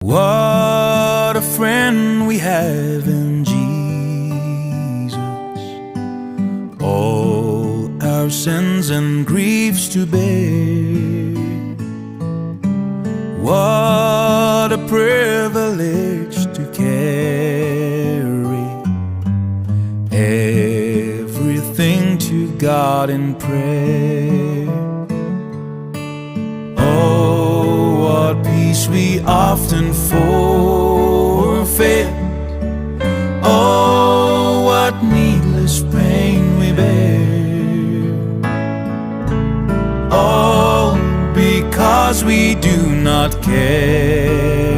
What a friend we have in Jesus, all our sins and griefs to bear. What a privilege to carry everything to God in prayer. Oh, what peace we often forfeit. Oh, what needless pain we bear. All because we do not care.